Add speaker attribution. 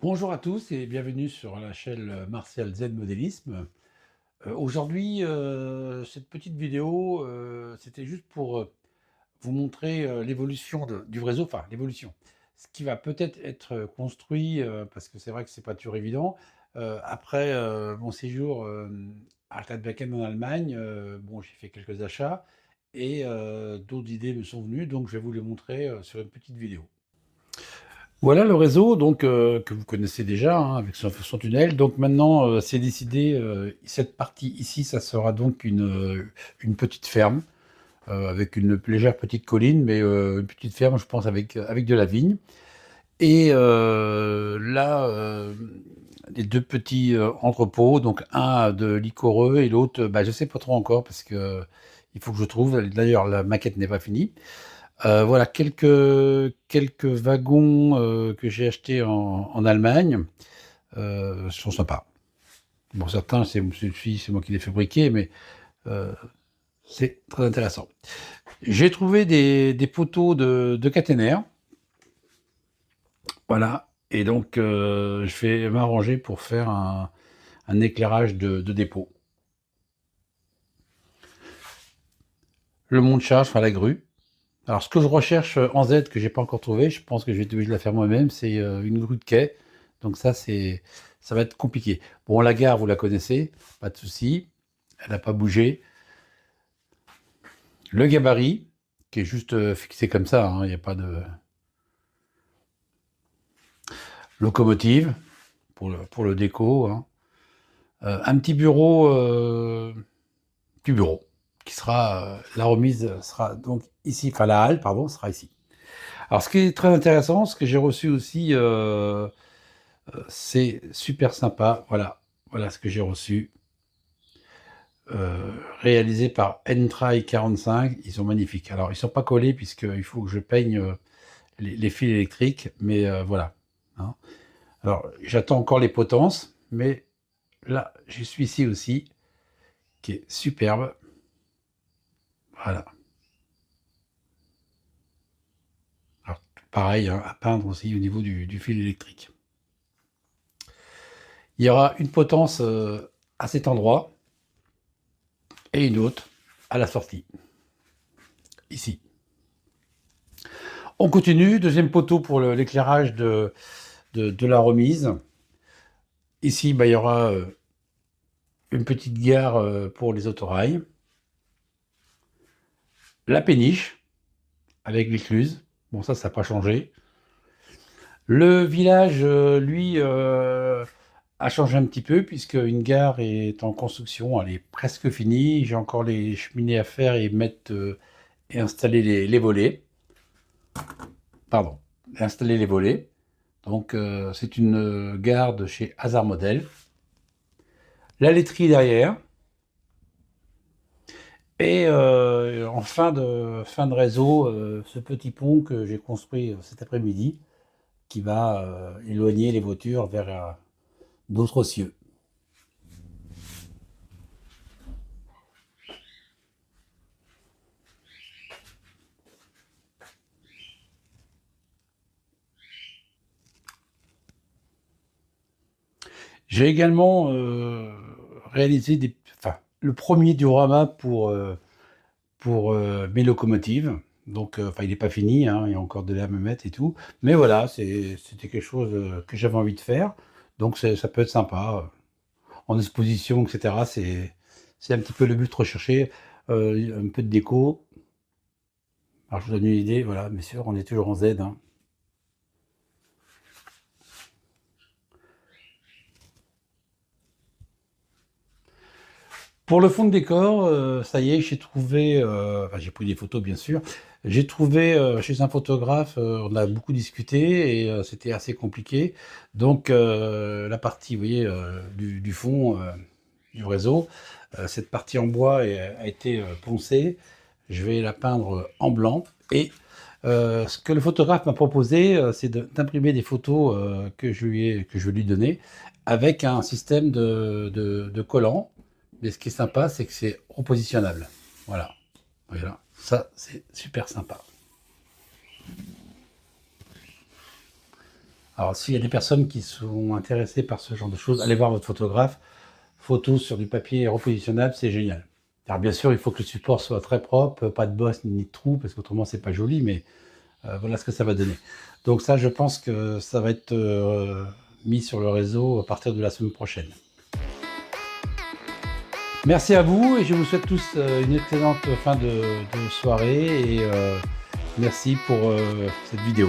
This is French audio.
Speaker 1: Bonjour à tous et bienvenue sur la chaîne Martial Z Modélisme. Aujourd'hui, cette petite vidéo, c'était juste pour vous montrer l'évolution du réseau, enfin l'évolution. Ce qui va peut-être être construit, parce que c'est vrai que c'est pas toujours évident. Après mon séjour à Gladbachen en Allemagne, bon, j'ai fait quelques achats et d'autres idées me sont venues, donc je vais vous les montrer sur une petite vidéo. Voilà le réseau donc que vous connaissez déjà, hein, avec son tunnel. Donc maintenant, c'est décidé, cette partie ici, ça sera donc une petite ferme, avec une légère petite colline, mais une petite ferme, je pense avec de la vigne et là, les 2 petits, entrepôts, donc un de liquoreux et l'autre, bah, je sais pas trop encore parce que il faut que je trouve. D'ailleurs la maquette n'est pas finie. Voilà quelques wagons, que j'ai achetés en Allemagne, sont sympas. Bon, certains, c'est moi qui les ai fabriqués, mais heu, c'est très intéressant. J'ai trouvé des poteaux de caténaire, voilà, et donc je vais m'arranger pour faire un éclairage de dépôt. Le monte-charge, enfin la grue. Alors ce que je recherche en Z que j'ai pas encore trouvé, je pense que je vais être obligé de la faire moi-même, c'est une grue de quai. Donc ça va être compliqué. Bon, la gare, vous la connaissez, pas de souci, elle n'a pas bougé. Le gabarit, qui est juste fixé comme ça, hein, il n'y a pas de locomotive pour le déco, hein. Un petit bureau, qui sera, la remise sera donc ici, enfin la halle, pardon, sera ici. Alors ce qui est très intéressant, ce que j'ai reçu aussi, c'est super sympa, voilà, voilà ce que j'ai reçu, réalisé par N-Try 45, ils sont magnifiques. Alors ils sont pas collés puisqu'il faut que je peigne, les fils électriques, mais voilà, hein. Alors j'attends encore les potences, mais là, j'ai celui-ci aussi, qui est superbe, voilà. Alors pareil, hein, à peindre aussi au niveau du fil électrique. Il y aura une potence, à cet endroit et une autre à la sortie, ici. On continue, deuxième poteau pour l'éclairage de la remise. Ici, bah, il y aura une petite gare pour les autorails. La péniche, avec l'écluse. Bon, ça n'a pas changé. Le village, lui, a changé un petit peu, puisque une gare est en construction, elle est presque finie. J'ai encore les cheminées à faire et mettre et installer les volets. Pardon, installer les volets. Donc, c'est une gare de chez Hazard Model. La laiterie derrière. Et en fin de réseau, ce petit pont que j'ai construit cet après-midi, qui va éloigner les voitures vers d'autres cieux. J'ai également réalisé enfin, le premier diorama pour mes locomotives. Donc, enfin, il n'est pas fini, hein, il y a encore de l'air à me mettre et tout. Mais voilà, c'était quelque chose que j'avais envie de faire. Donc, ça peut être sympa. En exposition, etc. C'est un petit peu le but recherché. Un peu de déco. Alors, je vous donne une idée, voilà, bien sûr, on est toujours en Z, hein. Pour le fond de décor, ça y est, j'ai trouvé, enfin, j'ai pris des photos, bien sûr. J'ai trouvé, chez un photographe, on a beaucoup discuté et c'était assez compliqué. Donc la partie, vous voyez, du fond, du réseau, cette partie en bois a été, poncée. Je vais la peindre en blanc et Ce que le photographe m'a proposé, c'est d'imprimer des photos, que je vais lui donner avec un système de collants. Mais ce qui est sympa, c'est que c'est repositionnable. Voilà. Voilà, ça, c'est super sympa. Alors, s'il y a des personnes qui sont intéressées par ce genre de choses, allez voir votre photographe. Photos sur du papier repositionnable, c'est génial. Alors bien sûr, il faut que le support soit très propre, pas de bosse ni de trous, parce qu'autrement c'est pas joli, mais voilà ce que ça va donner. Donc ça, je pense que ça va être mis sur le réseau à partir de la semaine prochaine. Merci à vous et je vous souhaite tous une excellente fin de soirée et merci pour cette vidéo.